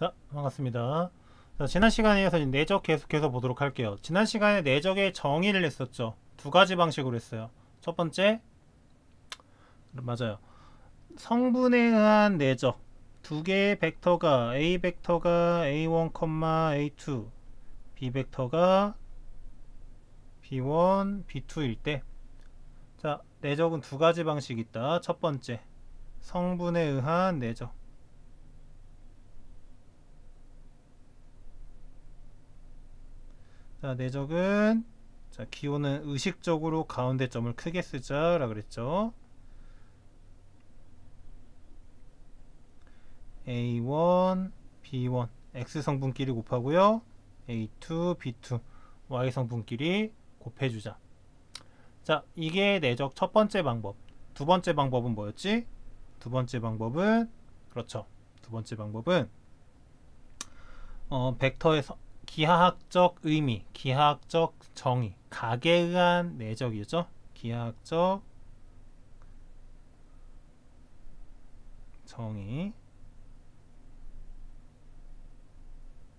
자, 반갑습니다. 자, 지난 시간에 이어서 내적 계속해서 보도록 할게요. 지난 시간에 내적의 정의를 했었죠. 두 가지 방식으로 했어요. 첫 번째, 맞아요. 성분에 의한 내적. 두 개의 벡터가 A 벡터가 A1, A2, B 벡터가 B1, B2일 때, 자, 내적은 두 가지 방식이 있다. 첫 번째, 성분에 의한 내적. 자, 내적은 자, 기호는 의식적으로 가운데 점을 크게 쓰자 라 그랬죠. A1, B1 X 성분끼리 곱하고요. A2, B2 Y 성분끼리 곱해주자. 자, 이게 내적 첫 번째 방법. 두 번째 방법은 뭐였지? 두 번째 방법은 그렇죠. 두 번째 방법은 벡터의 기하학적 의미, 기하학적 정의, 각에 의한 내적이죠. 기하학적 정의,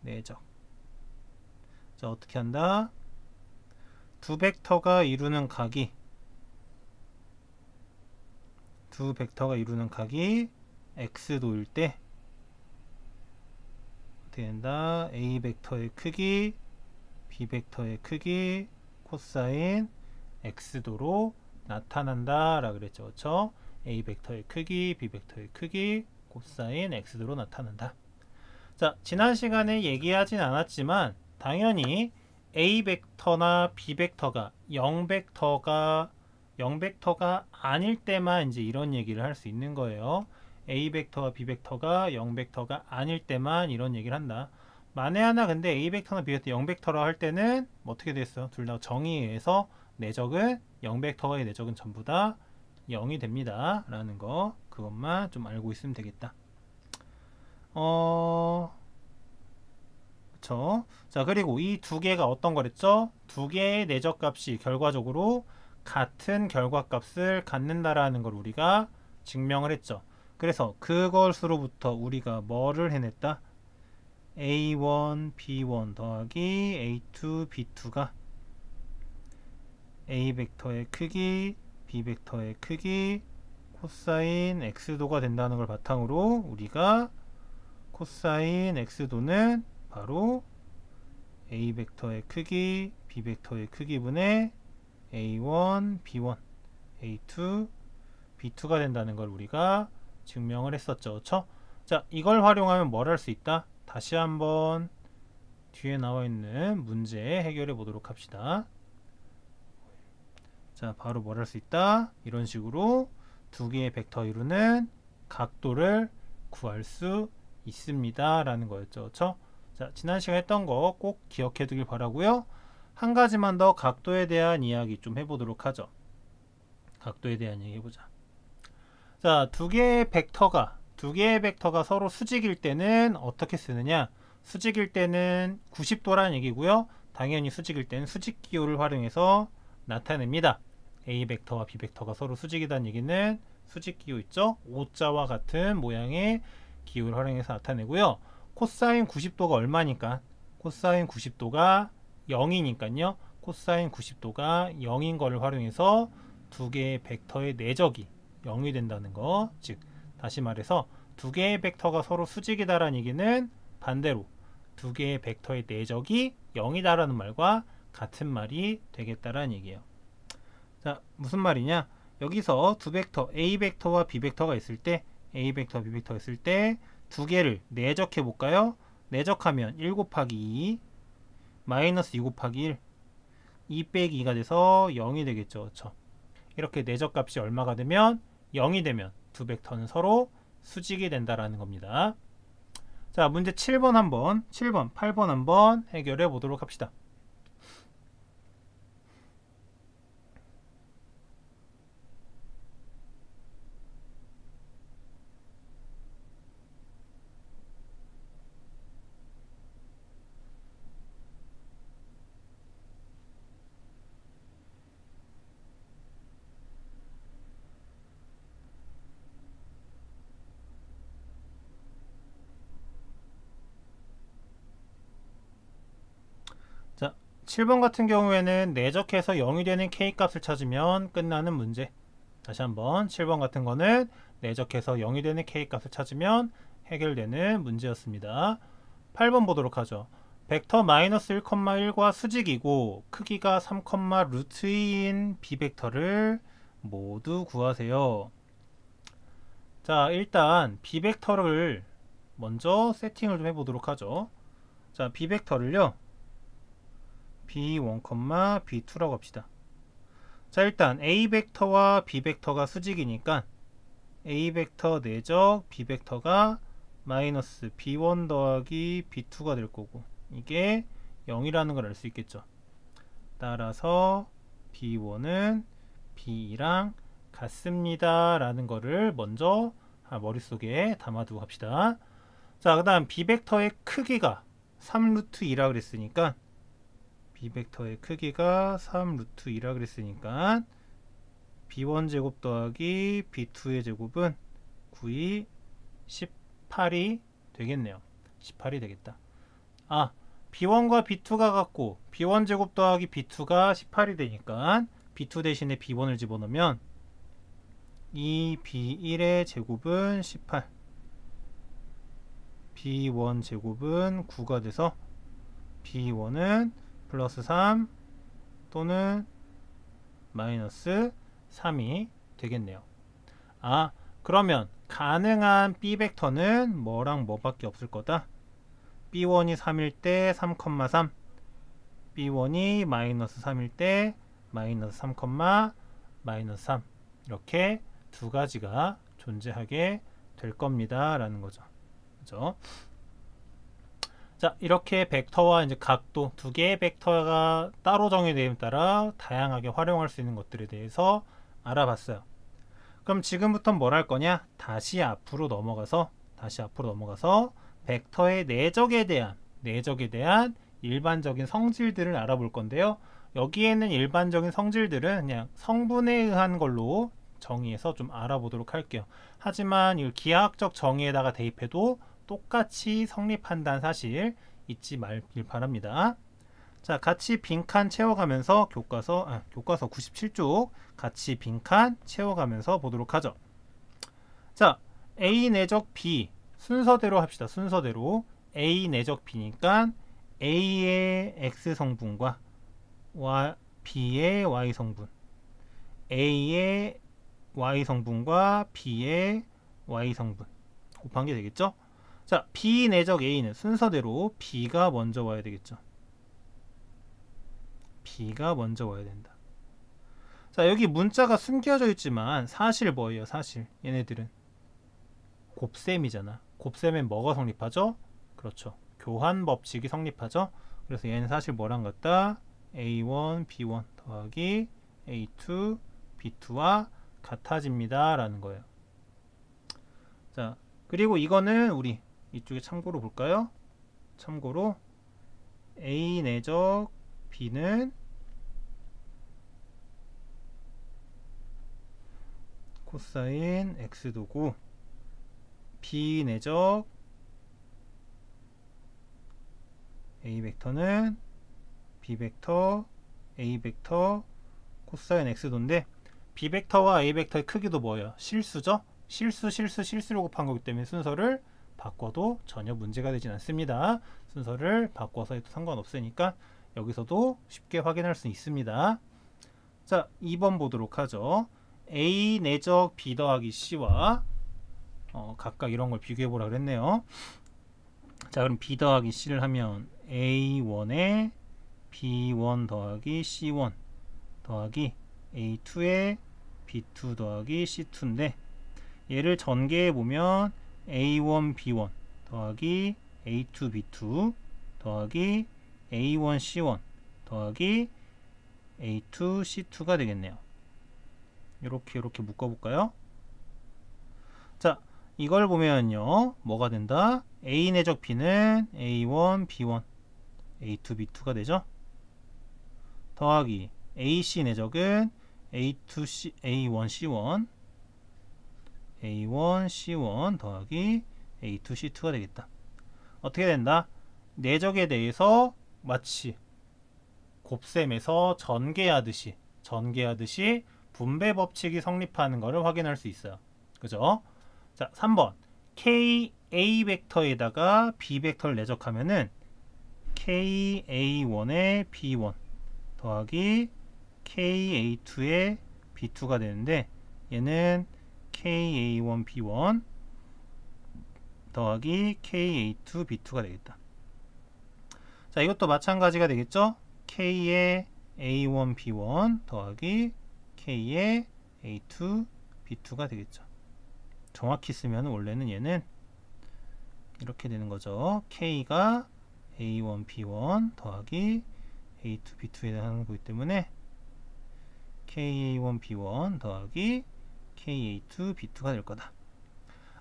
내적. 자, 어떻게 한다? 두 벡터가 이루는 각이 x도일 때 어떻게 된다? A 벡터의 크기, B 벡터의 크기, 코사인 x도로 나타난다 라 그랬죠. 그렇죠? A 벡터의 크기, B 벡터의 크기, 코사인 x도로 나타난다. 자, 지난 시간에 얘기하진 않았지만 당연히 A 벡터나 B 벡터가 0벡터가 아닐 때만 이제 이런 얘기를 할 수 있는 거예요. A 벡터와 B 벡터가 0벡터가 아닐 때만 이런 얘기를 한다. 만에 하나 근데 A 벡터나 B 벡터 0벡터라 할 때는 어떻게 됐어? 둘 다 정의에 의해서 내적은 0벡터와의 내적은 전부 다 0이 됩니다. 라는 거 그것만 좀 알고 있으면 되겠다. 그쵸? 자, 그리고 이 두 개가 어떤 거랬죠? 두 개의 내적 값이 결과적으로 같은 결과값을 갖는다라는 걸 우리가 증명을 했죠. 그래서 그것으로부터 우리가 뭐를 해냈다? A1, B1 더하기 A2, B2가 A 벡터의 크기, B 벡터의 크기, 코사인 x도가 된다는 걸 바탕으로 우리가 코사인 x도는 바로 A 벡터의 크기, B 벡터의 크기분의 A1, B1, A2, B2가 된다는 걸 우리가 증명을 했었죠. 그쵸? 자, 이걸 활용하면 뭘 할 수 있다? 다시 한번 뒤에 나와 있는 문제 해결해 보도록 합시다. 자, 바로 뭘 할 수 있다? 이런 식으로 두 개의 벡터 이루는 각도를 구할 수 있습니다. 라는 거였죠. 그쵸? 자, 지난 시간에 했던 거 꼭 기억해 두길 바라고요. 한 가지만 더 각도에 대한 이야기 좀 해보도록 하죠. 각도에 대한 얘기 해보자. 자, 두 개의 벡터가 서로 수직일 때는 어떻게 쓰느냐? 수직일 때는 90도라는 얘기고요. 당연히 수직일 때는 수직 기호를 활용해서 나타냅니다. A 벡터와 B 벡터가 서로 수직이라는 얘기는 수직 기호 있죠? O자와 같은 모양의 기호를 활용해서 나타내고요. 코사인 90도가 얼마니까? 코사인 90도가 0이니까요. 코사인 90도가 0인 거를 활용해서 두 개의 벡터의 내적이 0이 된다는 거. 즉, 다시 말해서 두 개의 벡터가 서로 수직이다라는 얘기는 반대로 두 개의 벡터의 내적이 0이다라는 말과 같은 말이 되겠다라는 얘기예요. 자, 무슨 말이냐? 여기서 두 벡터 A 벡터와 B 벡터가 있을 때 A 벡터, B 벡터가 있을 때 두 개를 내적해 볼까요? 내적하면 1 곱하기 2 마이너스 2 곱하기 1 2 빼기 2가 돼서 0이 되겠죠. 그렇죠? 이렇게 내적 값이 얼마가 되면 0이 되면 두 벡터는 서로 수직이 된다라는 겁니다. 자, 문제 7번 8번 한번 해결해 보도록 합시다. 7번 같은 경우에는 내적해서 0이 되는 K값을 찾으면 끝나는 문제. 다시 한번 7번 같은 거는 내적해서 0이 되는 K값을 찾으면 해결되는 문제였습니다. 8번 보도록 하죠. 벡터 마이너스 1,1과 수직이고 크기가 3, 루트인 B벡터를 모두 구하세요. 자, 일단 B벡터를 먼저 세팅을 좀 해보도록 하죠. 자, B벡터를요 B1, B2라고 합시다. 자, 일단 A벡터와 B벡터가 수직이니까 A벡터 내적 B벡터가 마이너스 B1 더하기 B2가 될 거고, 이게 0이라는 걸 알 수 있겠죠. 따라서 B1은 B랑 같습니다 라는 거를 먼저 머릿속에 담아두고 합시다. 자, 그 다음 B벡터의 크기가 3루트2라 그랬으니까 B벡터의 크기가 3루트2라 그랬으니까 B1 제곱 더하기 B2의 제곱은 9이 18이 되겠네요. 18이 되겠다. 아, B1과 B2가 같고 B1 제곱 더하기 B2가 18이 되니까 B2 대신에 B1을 집어넣으면 이 B1의 제곱은 18, B1 제곱은 9가 돼서 B1은 플러스 3 또는 마이너스 3이 되겠네요. 아, 그러면 가능한 B벡터는 뭐랑 뭐밖에 없을 거다? B1이 3일 때 3,3, B1이 마이너스 3일 때 마이너스 3, 마이너스 3, 이렇게 두 가지가 존재하게 될 겁니다 라는 거죠. 그죠? 자, 이렇게 벡터와 이제 각도 두 개의 벡터가 따로 정의됨에 따라 다양하게 활용할 수 있는 것들에 대해서 알아봤어요. 그럼 지금부터 뭘 할 거냐? 다시 앞으로 넘어가서 벡터의 내적에 대한 일반적인 성질들을 알아볼 건데요. 여기에는 일반적인 성질들은 그냥 성분에 의한 걸로 정의해서 좀 알아보도록 할게요. 하지만 이 기하학적 정의에다가 대입해도 똑같이 성립한다는 사실 잊지 말길 바랍니다. 자, 같이 빈칸 채워가면서 교과서 97쪽 같이 빈칸 채워가면서 보도록 하죠. 자, A 내적 B 순서대로 합시다. 순서대로 A 내적 B니까 A의 X 성분과 B의 Y 성분, A의 Y 성분과 B의 Y 성분 곱한 게 되겠죠? 자, B 내적 A는 순서대로 B가 먼저 와야 되겠죠. B가 먼저 와야 된다. 자, 여기 문자가 숨겨져 있지만 사실 뭐예요? 사실 얘네들은 곱셈이잖아. 곱셈엔 뭐가 성립하죠? 그렇죠. 교환 법칙이 성립하죠. 그래서 얘는 사실 뭐랑 같다? A1, B1 더하기 A2, B2와 같아집니다 라는 거예요. 자, 그리고 이거는 우리 이쪽에 참고로 볼까요? 참고로 A 내적 B는 코사인 X도고 B 내적 A 벡터는 B 벡터 A 벡터 코사인 X도인데 B 벡터와 A 벡터의 크기도 뭐예요? 실수죠? 실수로 곱한 거기 때문에 순서를 바꿔도 전혀 문제가 되진 않습니다. 순서를 바꿔서 해도 상관없으니까 여기서도 쉽게 확인할 수 있습니다. 자, 2번 보도록 하죠. A 내적 B 더하기 C와 각각 이런 걸 비교해 보라 그랬네요. 자, 그럼 B 더하기 C를 하면 A1에 B1 더하기 C1 더하기 A2에 B2 더하기 C2인데 얘를 전개해 보면 A1 B1 더하기 A2 B2 더하기 A1 C1 더하기 A2 C2가 되겠네요. 이렇게 묶어볼까요? 자, 이걸 보면요 뭐가 된다? A 내적 B는 A1 B1 A2 B2가 되죠. 더하기 AC 내적은 A1 C1 A1 C1 더하기 A2 C2가 되겠다. 어떻게 된다? 내적에 대해서 마치 곱셈에서 전개하듯이 분배 법칙이 성립하는 것을 확인할 수 있어요. 그죠? 자, 3번. KA 벡터에다가 B 벡터를 내적하면은 KA1에 B1 더하기 KA2에 B2가 되는데, 얘는 KA1 B1 더하기 KA2 B2가 되겠다. 자, 이것도 마찬가지가 되겠죠? K의 A1 B1 더하기 K의 A2 B2가 되겠죠. 정확히 쓰면 원래는 얘는 이렇게 되는 거죠. K가 A1 B1 더하기 A2 B2에 해당하는 거기 때문에 KA1 B1 더하기 KA2 B2가 될 거다.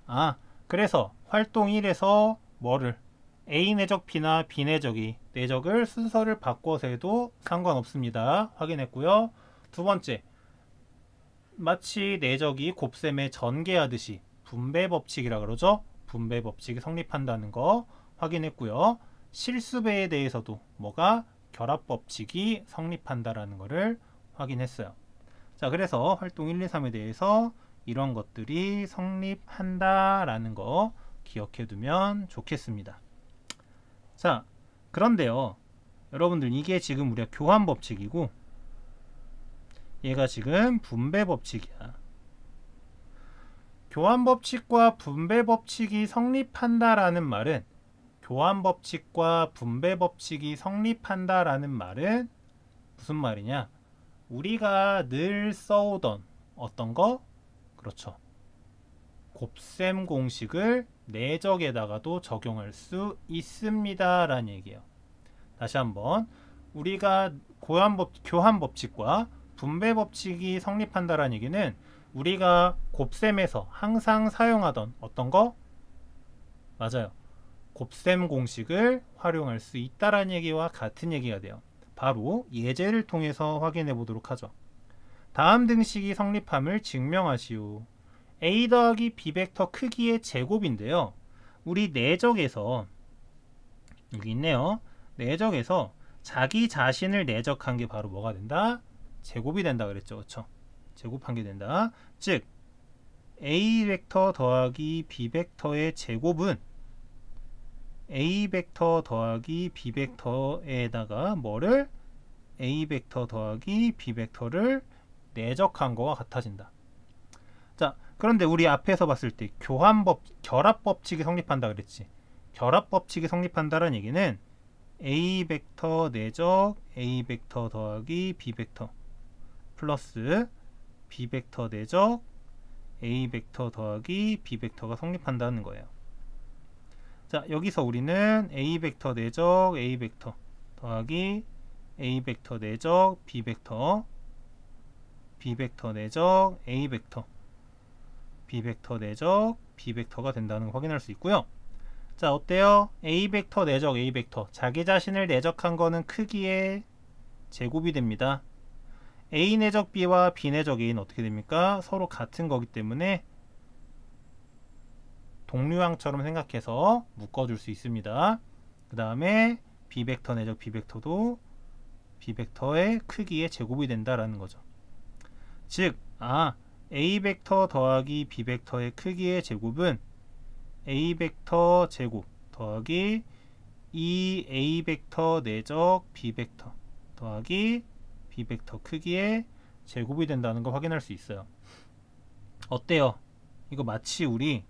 아, 그래서 활동 1에서 뭐를 A 내적 B나 B 내적이 내적을 순서를 바꿔서 해도 상관없습니다. 확인했고요. 두 번째, 마치 내적이 곱셈에 전개하듯이 분배 법칙이라 그러죠. 분배 법칙이 성립한다는 거 확인했고요. 실수배에 대해서도 뭐가 결합 법칙이 성립한다라는 것을 확인했어요. 자, 그래서 활동 1, 2, 3에 대해서 이런 것들이 성립한다라는 거 기억해 두면 좋겠습니다. 자, 그런데요, 여러분들, 이게 지금 우리가 교환 법칙이고 얘가 지금 분배 법칙이야. 교환 법칙과 분배 법칙이 성립한다라는 말은, 교환 법칙과 분배 법칙이 성립한다라는 말은 무슨 말이냐? 우리가 늘 써오던 어떤 거? 그렇죠. 곱셈 공식을 내적에다가도 적용할 수 있습니다 라는 얘기예요. 다시 한번, 우리가 교환 법칙과 분배 법칙이 성립한다라는 얘기는 우리가 곱셈에서 항상 사용하던 어떤 거? 맞아요. 곱셈 공식을 활용할 수 있다라는 얘기와 같은 얘기가 돼요. 바로 예제를 통해서 확인해 보도록 하죠. 다음 등식이 성립함을 증명하시오. A 더하기 B 벡터 크기의 제곱인데요. 우리 내적에서, 여기 있네요. 내적에서 자기 자신을 내적한 게 바로 뭐가 된다? 제곱이 된다 그랬죠. 그렇죠? 제곱한 게 된다. 즉 A 벡터 더하기 B 벡터의 제곱은 A 벡터 더하기 B 벡터에다가 뭐를? A 벡터 더하기 B 벡터를 내적한 거와 같아진다. 자, 그런데 우리 앞에서 봤을 때 결합 법칙이 성립한다 그랬지. 결합 법칙이 성립한다는 얘기는 A 벡터 내적 A 벡터 더하기 B 벡터 플러스 B 벡터 내적 A 벡터 더하기 B 벡터가 성립한다는 거예요. 자, 여기서 우리는 A 벡터 내적 A 벡터 더하기 A 벡터 내적 B 벡터, B 벡터 내적 A 벡터, B 벡터 내적 B 벡터가 된다는 걸 확인할 수 있고요. 자, 어때요? A 벡터 내적 A 벡터, 자기 자신을 내적한 거는 크기의 제곱이 됩니다. A 내적 B와 B 내적 A는 어떻게 됩니까? 서로 같은 거기 때문에 동류항처럼 생각해서 묶어줄 수 있습니다. 그 다음에 B 벡터 내적 B 벡터도 B 벡터의 크기의 제곱이 된다라는 거죠. 즉, A 벡터 더하기 B 벡터의 크기의 제곱은 A 벡터 제곱 더하기 2A 벡터 내적 B 벡터 더하기 B 벡터 크기의 제곱이 된다는 걸 확인할 수 있어요. 어때요? 이거 마치 우리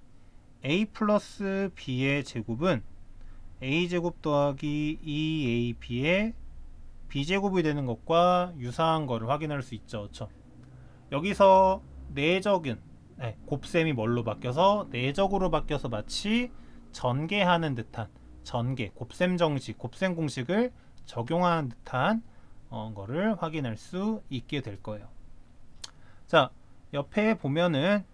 A 플러스 B의 제곱은 A 제곱 더하기 2AB의 B 제곱이 되는 것과 유사한 거를 확인할 수 있죠. 그렇죠? 여기서 내적은 곱셈이 뭘로 바뀌어서 내적으로 바뀌어서 마치 전개하는 듯한 곱셈 정식, 곱셈 공식을 적용하는 듯한 거를 확인할 수 있게 될 거예요. 자, 옆에 보면은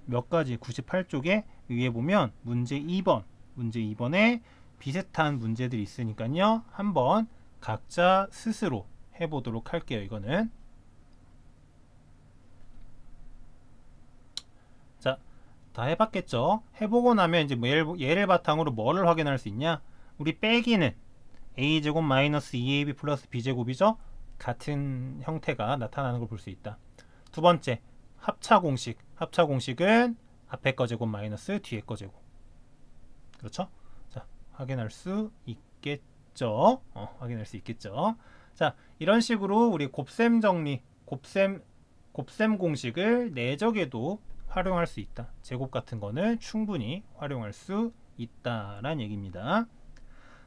몇 가지 98쪽에 위에 보면 문제 2번에 비슷한 문제들이 있으니까요. 한번 각자 스스로 해보도록 할게요. 이거는 자, 다 해봤겠죠? 해보고 나면 이제 얘를 바탕으로 뭐를 확인할 수 있냐? 우리 빼기는 a제곱 마이너스 2ab 플러스 b제곱이죠. 같은 형태가 나타나는 걸 볼 수 있다. 두 번째, 합차공식. 합차공식은 앞에 거 제곱 마이너스 뒤에 거 제곱. 그렇죠? 자, 확인할 수 있겠죠. 확인할 수 있겠죠. 자, 이런 식으로 우리 곱셈 정리, 곱셈 공식을 내적에도 활용할 수 있다. 제곱 같은 거는 충분히 활용할 수 있다라는 얘기입니다.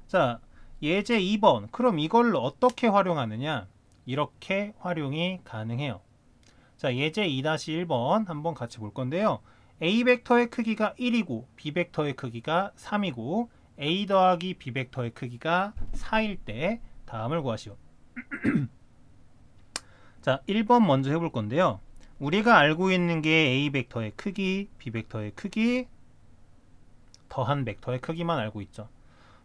자, 예제 2번. 그럼 이걸 어떻게 활용하느냐? 이렇게 활용이 가능해요. 자, 예제 2-1번 한번 같이 볼 건데요. A 벡터의 크기가 1이고 B 벡터의 크기가 3이고 A 더하기 B 벡터의 크기가 4일 때 다음을 구하시오. 자, 1번 먼저 해볼 건데요. 우리가 알고 있는 게 A 벡터의 크기, B 벡터의 크기, 더한 벡터의 크기만 알고 있죠.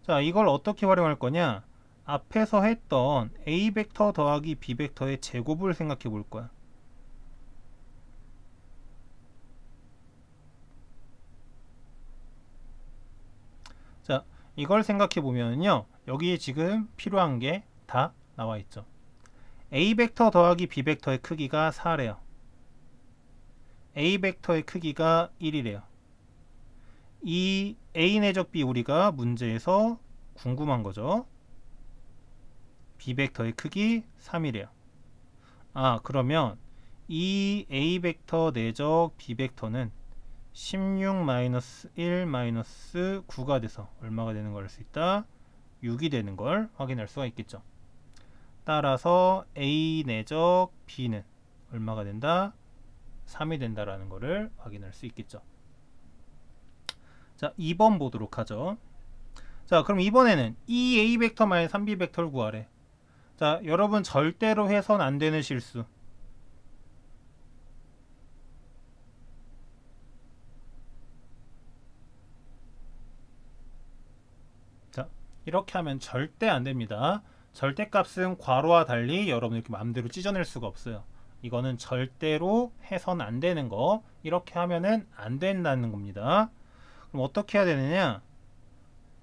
자, 이걸 어떻게 활용할 거냐? 앞에서 했던 A 벡터 더하기 B 벡터의 제곱을 생각해 볼 거야. 자, 이걸 생각해 보면요. 여기 지금 필요한 게 다 나와 있죠. A 벡터 더하기 B 벡터의 크기가 4래요. A 벡터의 크기가 1이래요. 이 A 내적 B 우리가 문제에서 궁금한 거죠. B 벡터의 크기 3이래요. 아, 그러면 이 A 벡터 내적 B 벡터는 16-1-9가 돼서 얼마가 되는 걸 알 수 있다? 6이 되는 걸 확인할 수가 있겠죠. 따라서 A 내적 B는 얼마가 된다? 3이 된다라는 것을 확인할 수 있겠죠. 자, 2번 보도록 하죠. 자, 그럼 이번에는 이 A 벡터 마이너스 3B 벡터를 구하래. 자, 여러분 절대로 해선 안 되는 실수. 자, 이렇게 하면 절대 안 됩니다. 절대값은 괄호와 달리 여러분 이렇게 마음대로 찢어낼 수가 없어요. 이거는 절대로 해선 안 되는 거. 이렇게 하면은 안 된다는 겁니다. 그럼 어떻게 해야 되느냐?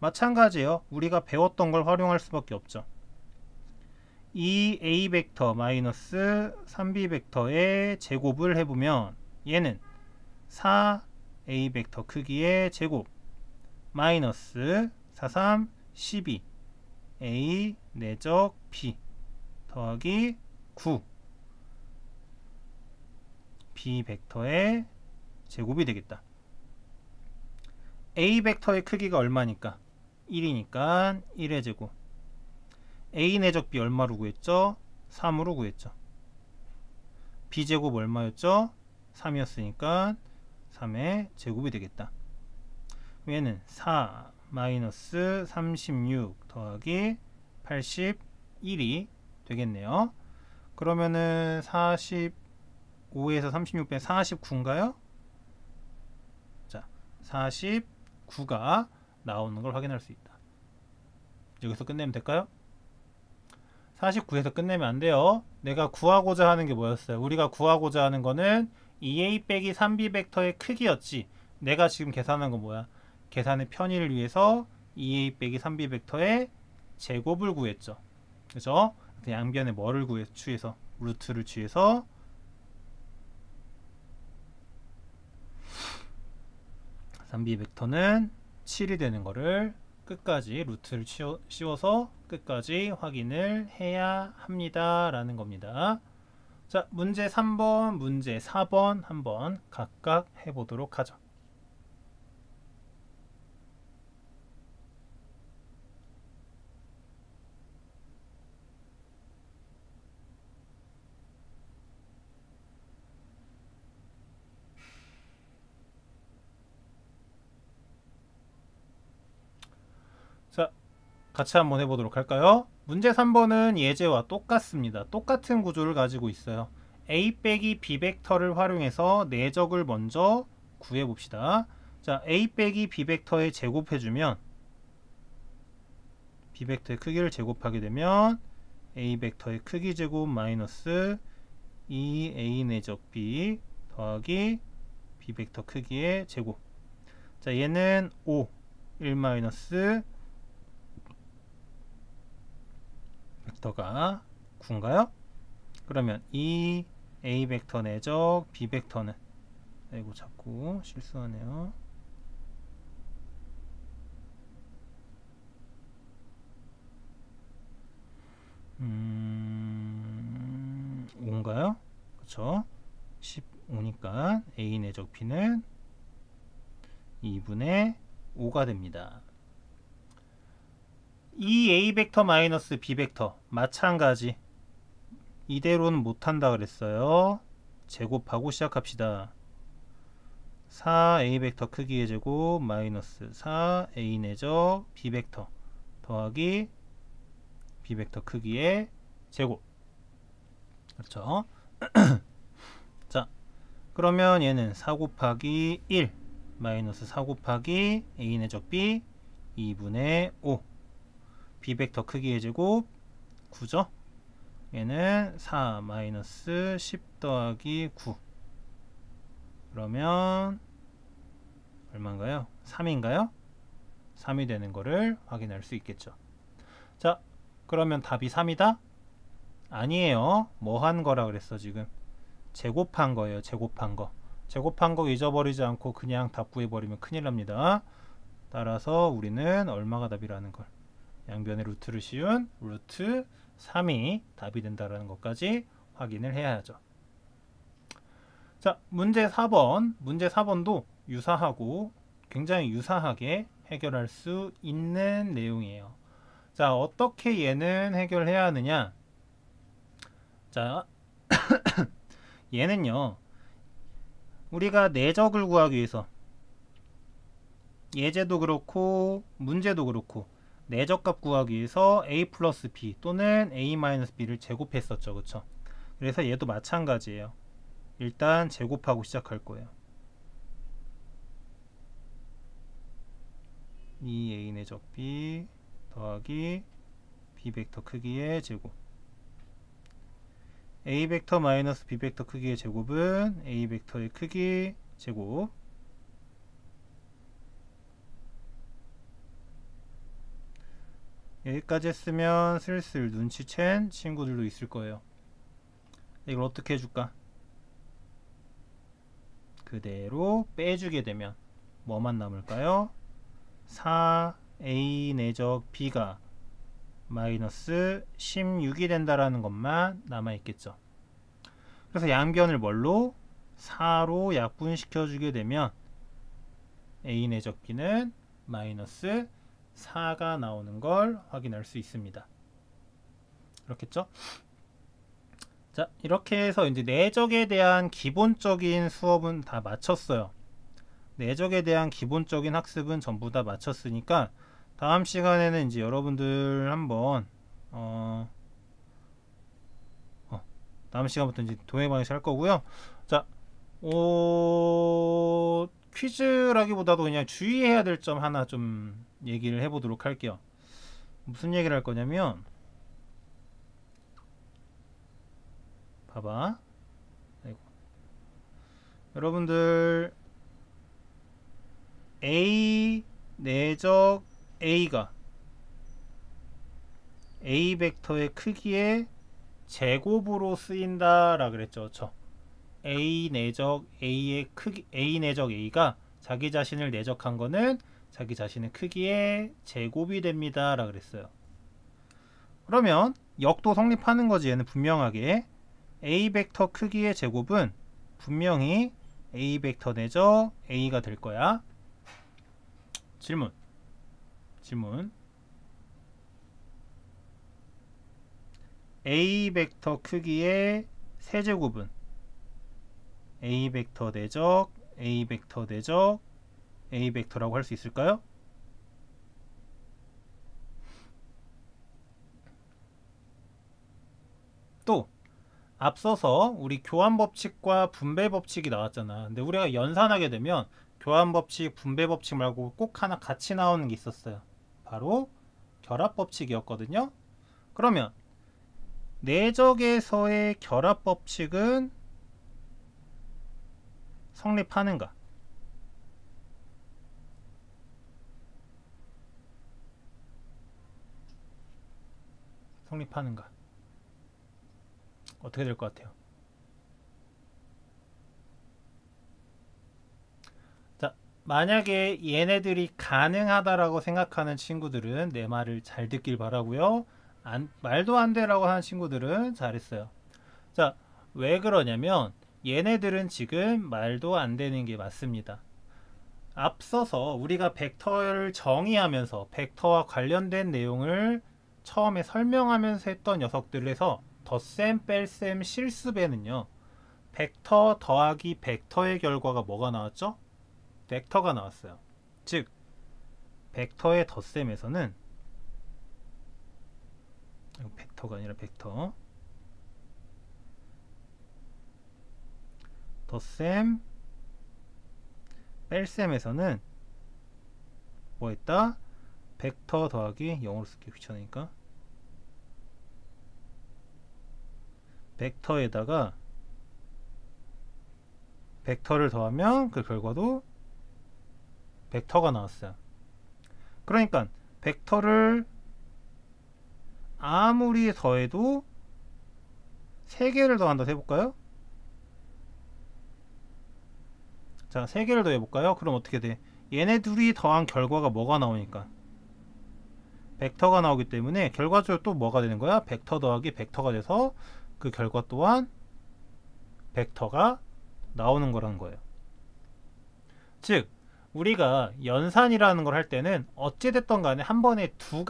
마찬가지예요. 우리가 배웠던 걸 활용할 수밖에 없죠. 이 A 벡터 마이너스 3B 벡터의 제곱을 해보면 얘는 4A 벡터 크기의 제곱 마이너스 4, 3, 12 A 내적 B 더하기 9 B 벡터의 제곱이 되겠다. A 벡터의 크기가 얼마니까? 1이니까 1의 제곱. A 내적 B 얼마로 구했죠? 3으로 구했죠. B 제곱 얼마였죠? 3이었으니까 3의 제곱이 되겠다. 얘는 4 마이너스 36 더하기 81이 되겠네요. 그러면은 45에서 36 빼면 49인가요? 자, 49가 나오는 걸 확인할 수 있다. 여기서 끝내면 될까요? 49에서 끝내면 안 돼요. 내가 구하고자 하는 게 뭐였어요? 우리가 구하고자 하는 거는 2a 빼기 3b 벡터의 크기였지. 내가 지금 계산한 건 뭐야? 계산의 편의를 위해서 2a 빼기 3b 벡터의 제곱을 구했죠. 그죠? 양변에 뭐를 취해서? 루트를 취해서 3b 벡터는 7이 되는 거를 끝까지 루트를 씌워서 끝까지 확인을 해야 합니다 라는 겁니다. 자, 문제 3번, 문제 4번 한번 각각 해보도록 하죠. 자, 같이 한번 해보도록 할까요? 문제 3번은 예제와 똑같습니다. 똑같은 구조를 가지고 있어요. A 빼기 B 벡터를 활용해서 내적을 먼저 구해봅시다. 자, A 빼기 B 벡터에 제곱해주면 B 벡터의 크기를 제곱하게 되면 A 벡터의 크기 제곱 마이너스 2A 내적 B 더하기 B 벡터 크기의 제곱. 자, 얘는 5 1 마이너스 벡터가 9인가요? 그러면 이 A 벡터 내적 B 벡터는, 아이고 자꾸 실수하네요. 5인가요? 그쵸? 15니까 A 내적 B는 2분의 5가 됩니다. 이 A 벡터 마이너스 B 벡터 마찬가지, 이대로는 못한다 그랬어요. 제곱하고 시작합시다. 4A 벡터 크기의 제곱 마이너스 4A 내적 B 벡터 더하기 B 벡터 크기의 제곱. 그렇죠? 자, 그러면 얘는 4 곱하기 1 마이너스 4 곱하기 A 내적 B 2분의 5 B 벡터 크기의 제곱 9죠? 얘는 4 마이너스 10 더하기 9 그러면 얼마인가요? 3인가요? 3이 되는 거를 확인할 수 있겠죠. 자, 그러면 답이 3이다? 아니에요. 뭐 한 거라 그랬어 지금? 제곱한 거예요. 제곱한 거. 제곱한 거 잊어버리지 않고 그냥 답 구해버리면 큰일 납니다. 따라서 우리는 얼마가 답이라는 걸, 양변의 루트를 씌운 루트 3이 답이 된다는 것까지 확인을 해야 하죠. 자, 문제 4번. 문제 4번도 유사하고 굉장히 유사하게 해결할 수 있는 내용이에요. 자, 어떻게 얘는 해결해야 하느냐? 자, 얘는요, 우리가 내적을 구하기 위해서 예제도 그렇고 문제도 그렇고 내적값 구하기 위해서 a 플러스 b 또는 a 마이너스 b를 제곱했었죠. 그쵸? 그래서 얘도 마찬가지예요. 일단 제곱하고 시작할 거예요. 이 a 내적 b 더하기 b 벡터 크기의 제곱, a 벡터 마이너스 b 벡터 크기의 제곱은 a 벡터의 크기 제곱, 여기까지 했으면 슬슬 눈치챈 친구들도 있을 거예요. 이걸 어떻게 해줄까? 그대로 빼주게 되면 뭐만 남을까요? 4a 내적 b가 마이너스 16이 된다라는 것만 남아있겠죠. 그래서 양변을 뭘로? 4로 약분시켜주게 되면 a 내적 b는 마이너스 4가 나오는 걸 확인할 수 있습니다. 그렇겠죠? 자, 이렇게 해서 이제 내적에 대한 기본적인 수업은 다 마쳤어요. 내적에 대한 기본적인 학습은 전부 다 마쳤으니까 다음 시간에는 이제 여러분들 한번 다음 시간부터 이제 동행 방식 할 거고요. 자, 퀴즈라기보다도 그냥 주의해야 될 점 하나 좀 얘기를 해보도록 할게요. 무슨 얘기를 할 거냐면, 봐봐. 아이고. 여러분들 A 내적 A가 A 벡터의 크기의 제곱으로 쓰인다 라 그랬죠. 저 A 내적 A의 크기, A 내적 A가 자기 자신을 내적한 거는 자기 자신의 크기의 제곱이 됩니다 라 그랬어요. 그러면 역도 성립하는 거지. 얘는 분명하게 A 벡터 크기의 제곱은 분명히 A 벡터 내적 A가 될 거야. 질문 A 벡터 크기의 세제곱은 A 벡터 내적 A 벡터 내적 A 벡터라고 할 수 있을까요? 또 앞서서 우리 교환법칙과 분배법칙이 나왔잖아. 근데 우리가 연산하게 되면 교환법칙, 분배법칙 말고 꼭 하나 같이 나오는 게 있었어요. 바로 결합법칙이었거든요. 그러면 내적에서의 결합법칙은 성립하는가? 성립하는가? 어떻게 될 것 같아요? 자, 만약에 얘네들이 가능하다라고 생각하는 친구들은 내 말을 잘 듣길 바라고요. 말도 안 돼라고 하는 친구들은 잘했어요. 자, 왜 그러냐면 얘네들은 지금 말도 안 되는 게 맞습니다. 앞서서 우리가 벡터를 정의하면서 벡터와 관련된 내용을 처음에 설명하면서 했던 녀석들에서 덧셈, 뺄셈, 실수배는요, 벡터 더하기 벡터의 결과가 뭐가 나왔죠? 벡터가 나왔어요. 즉 벡터의 덧셈에서는, 벡터가 아니라 벡터, 덧셈 뺄셈에서는 뭐 했다? 벡터 더하기, 영어로 쓰기 귀찮으니까 벡터에다가 벡터를 더하면 그 결과도 벡터가 나왔어요. 그러니까 벡터를 아무리 더해도 3개를 더한다 해볼까요? 자, 3개를 더해볼까요? 그럼 어떻게 돼? 얘네 둘이 더한 결과가 뭐가 나오니까? 벡터가 나오기 때문에 결과적으로 또 뭐가 되는 거야? 벡터 더하기 벡터가 돼서 그 결과 또한 벡터가 나오는 거라는 거예요. 즉 우리가 연산이라는 걸 할 때는 어찌됐던 간에 한 번에 두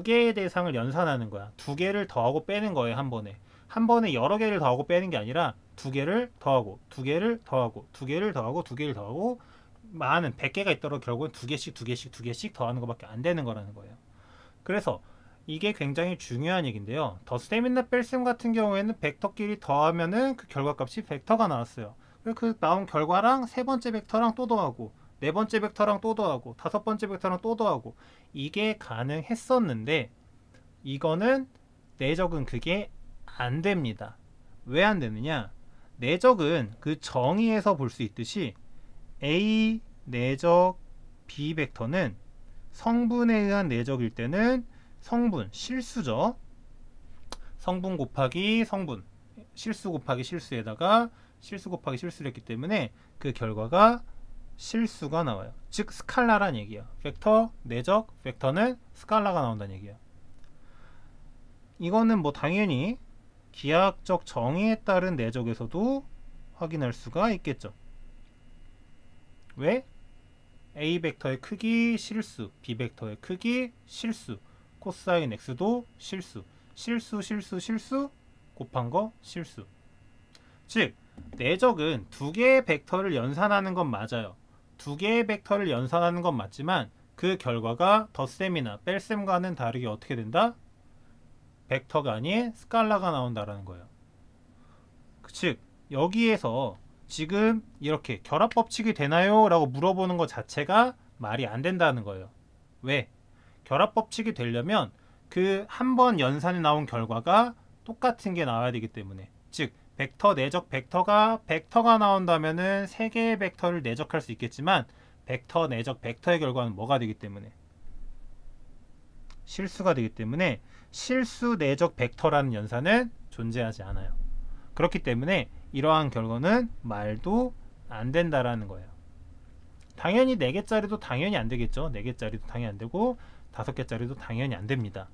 개의 대상을 연산하는 거야. 2개를 더하고 빼는 거예요. 한 번에 여러 개를 더하고 빼는 게 아니라 2개를 더하고 2개를 더하고 2개를 더하고 2개를 더하고 많은 100개가 있더라도 결국은 2개씩 더하는 것밖에 안 되는 거라는 거예요. 그래서 이게 굉장히 중요한 얘기인데요. 덧셈이나 뺄셈 같은 경우에는 벡터끼리 더하면은 그 결과값이 벡터가 나왔어요. 그 나온 결과랑 세 번째 벡터랑 또 더하고, 네 번째 벡터랑 또 더하고, 다섯 번째 벡터랑 또 더하고, 이게 가능했었는데 이거는 내적은 그게 안 됩니다. 왜 안 되느냐? 내적은 그 정의에서 볼 수 있듯이 A 내적 B 벡터는 성분에 의한 내적일 때는 성분, 실수죠. 성분 곱하기 성분, 실수 곱하기 실수에다가 실수 곱하기 실수를 했기 때문에 그 결과가 실수가 나와요. 즉 스칼라란 얘기야. 벡터, 내적, 벡터는 스칼라가 나온다는 얘기야. 이거는 뭐 당연히 기하학적 정의에 따른 내적에서도 확인할 수가 있겠죠. 왜? A 벡터의 크기 실수, B 벡터의 크기 실수, 코사인 x도 실수, 실수 곱한 거 실수. 즉 내적은 2개의 벡터를 연산하는 건 맞아요. 2개의 벡터를 연산하는 건 맞지만 그 결과가 덧셈이나 뺄셈과는 다르게 어떻게 된다? 벡터가 아닌 스칼라가 나온다라는 거예요. 즉 여기에서 지금 이렇게 결합법칙이 되나요? 라고 물어보는 것 자체가 말이 안 된다는 거예요. 왜? 결합법칙이 되려면 그 한 번 연산에 나온 결과가 똑같은 게 나와야 되기 때문에, 즉 벡터 내적 벡터가 나온다면은 3개의 벡터를 내적할 수 있겠지만 벡터 내적 벡터의 결과는 뭐가 되기 때문에? 실수가 되기 때문에 실수 내적 벡터라는 연산은 존재하지 않아요. 그렇기 때문에 이러한 결과는 말도 안 된다라는 거예요. 당연히 4개짜리도 당연히 안 되겠죠. 4개짜리도 당연히 안 되고 5개짜리도 당연히 안 됩니다.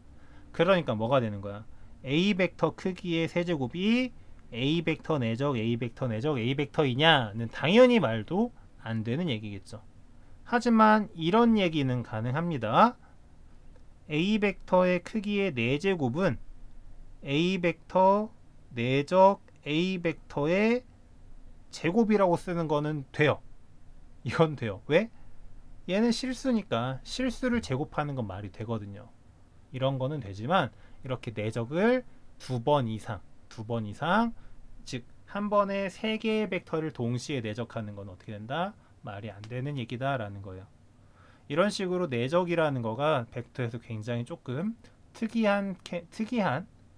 그러니까 뭐가 되는 거야? A 벡터 크기의 세제곱이 A 벡터 내적 A 벡터 내적 A 벡터이냐는 당연히 말도 안 되는 얘기겠죠. 하지만 이런 얘기는 가능합니다. A 벡터의 크기의 4제곱은 A 벡터 내적 A 벡터의 제곱이라고 쓰는 거는 돼요. 이건 돼요. 왜? 얘는 실수니까 실수를 제곱하는 건 말이 되거든요. 이런 거는 되지만 이렇게 내적을 2번 이상, 즉 한 번에 3개의 벡터를 동시에 내적하는 건 어떻게 된다? 말이 안 되는 얘기다라는 거예요. 이런 식으로 내적이라는 거가 벡터에서 굉장히 조금 특이한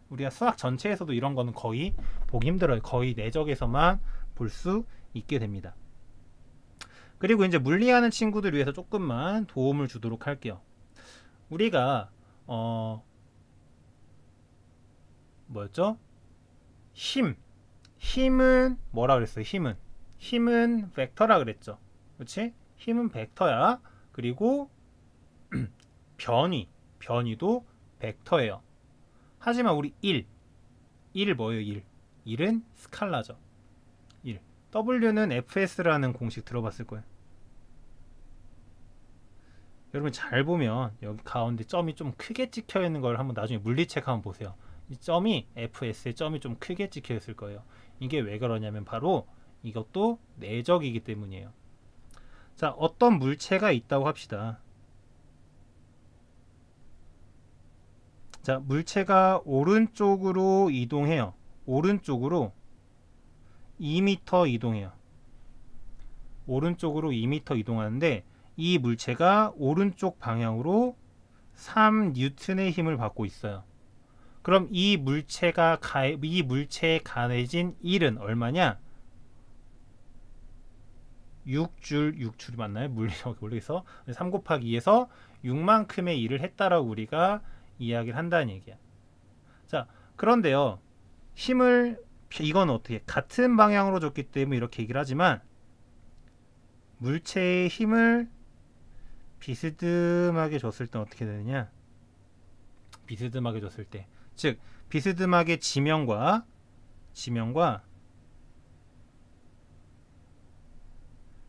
우리가 수학 전체에서도 이런 거는 거의 보기 힘들어요. 거의 내적에서만 볼 수 있게 됩니다. 그리고 이제 물리하는 친구들 위해서 조금만 도움을 주도록 할게요. 우리가 뭐였죠? 힘은 뭐라 그랬어요? 힘은 벡터라 그랬죠. 그렇지? 힘은 벡터야. 그리고 변위도 벡터예요. 하지만 우리 1 뭐예요? 1은 스칼라죠. W는 fs라는 공식 들어봤을 거예요. 여러분 잘 보면 여기 가운데 점이 좀 크게 찍혀 있는 걸 한번 나중에 물리책 한번 보세요. 이 점이 fs의 점이 좀 크게 찍혀 있을 거예요. 이게 왜 그러냐면 바로 이것도 내적이기 때문이에요. 자, 어떤 물체가 있다고 합시다. 자, 물체가 오른쪽으로 이동해요. 오른쪽으로 2m 이동해요. 오른쪽으로 2m 이동하는데 이 물체가 오른쪽 방향으로 3N의 힘을 받고 있어요. 그럼 이 물체에 가해진 1은 얼마냐? 6줄이 맞나요? 물리적 모르겠어. 3 곱하기 2에서 6만큼의 일을 했다라고 우리가 이야기를 한다는 얘기야. 자, 그런데요. 이건 어떻게 같은 방향으로 줬기 때문에 이렇게 얘기를 하지만 물체의 힘을 비스듬하게 줬을 때 어떻게 되느냐? 비스듬하게 줬을 때, 즉 비스듬하게 지면과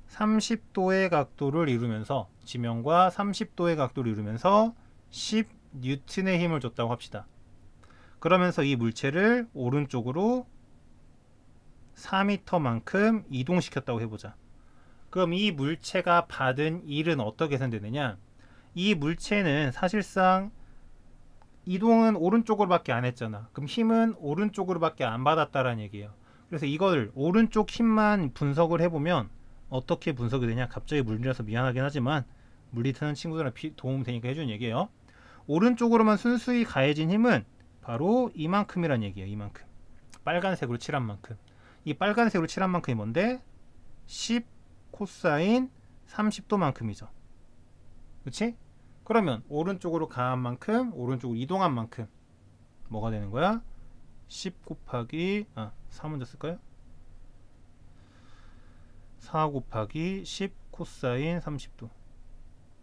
30도의 각도를 이루면서 10N의 힘을 줬다고 합시다. 그러면서 이 물체를 오른쪽으로 4m만큼 이동시켰다고 해보자. 그럼 이 물체가 받은 일은 어떻게 계산되느냐? 이 물체는 사실상 이동은 오른쪽으로밖에 안 했잖아. 그럼 힘은 오른쪽으로밖에 안 받았다라는 얘기예요. 그래서 이걸 오른쪽 힘만 분석을 해보면 어떻게 분석이 되냐? 갑자기 물리라서 미안하긴 하지만 물리 트는 친구들한테 도움 되니까 해주는 얘기예요. 오른쪽으로만 순수히 가해진 힘은 바로 이만큼이란 얘기예요. 이만큼. 빨간색으로 칠한 만큼. 이 빨간색으로 칠한 만큼이 뭔데? 10 코사인 30도만큼이죠. 그치? 그러면 오른쪽으로 가한 만큼, 오른쪽으로 이동한 만큼 뭐가 되는 거야? 10 곱하기 4 먼저 쓸까요? 4 곱하기 10 코사인 30도.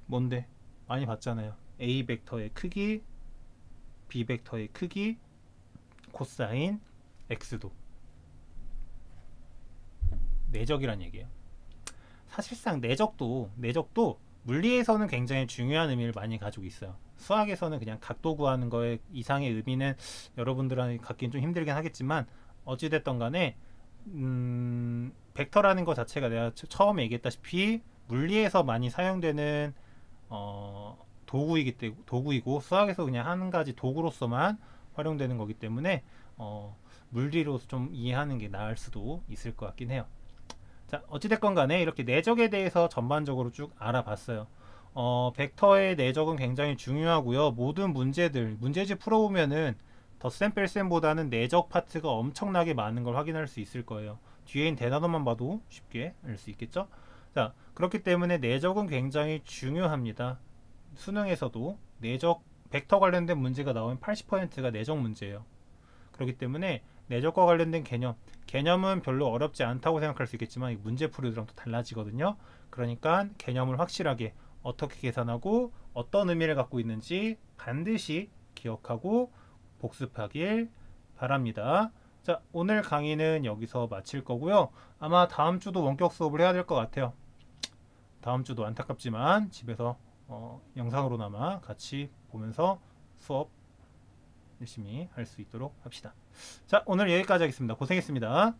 뭔데? 많이 봤잖아요. A 벡터의 크기, B 벡터의 크기, 코사인 X도. 내적이란 얘기예요. 사실상 내적도 물리에서는 굉장히 중요한 의미를 많이 가지고 있어요. 수학에서는 그냥 각도 구하는 거에 이상의 의미는 여러분들한테 갖기는 좀 힘들긴 하겠지만 어찌됐던 간에 벡터라는 것 자체가 내가 처음에 얘기했다시피 물리에서 많이 사용되는 도구이고 수학에서 그냥 한 가지 도구로서만 활용되는 거기 때문에 물리로 좀 이해하는 게 나을 수도 있을 것 같긴 해요. 자, 어찌됐건 간에 이렇게 내적에 대해서 전반적으로 쭉 알아봤어요. 벡터의 내적은 굉장히 중요하고요. 모든 문제집 풀어보면은 덧셈 뺄셈보다는 내적 파트가 엄청나게 많은 걸 확인할 수 있을 거예요. 뒤에 있는 대단원만 봐도 쉽게 알 수 있겠죠. 자, 그렇기 때문에 내적은 굉장히 중요합니다. 수능에서도 내적 벡터 관련된 문제가 나오면 80%가 내적 문제예요. 그렇기 때문에 내적과 관련된 개념은 별로 어렵지 않다고 생각할 수 있겠지만 문제 풀이랑 또 달라지거든요. 그러니까 개념을 확실하게 어떻게 계산하고 어떤 의미를 갖고 있는지 반드시 기억하고 복습하길 바랍니다. 자, 오늘 강의는 여기서 마칠 거고요. 아마 다음 주도 원격 수업을 해야 될 것 같아요. 다음 주도 안타깝지만 집에서 영상으로나마 같이 보면서 수업 열심히 할 수 있도록 합시다. 자, 오늘 여기까지 하겠습니다. 고생했습니다.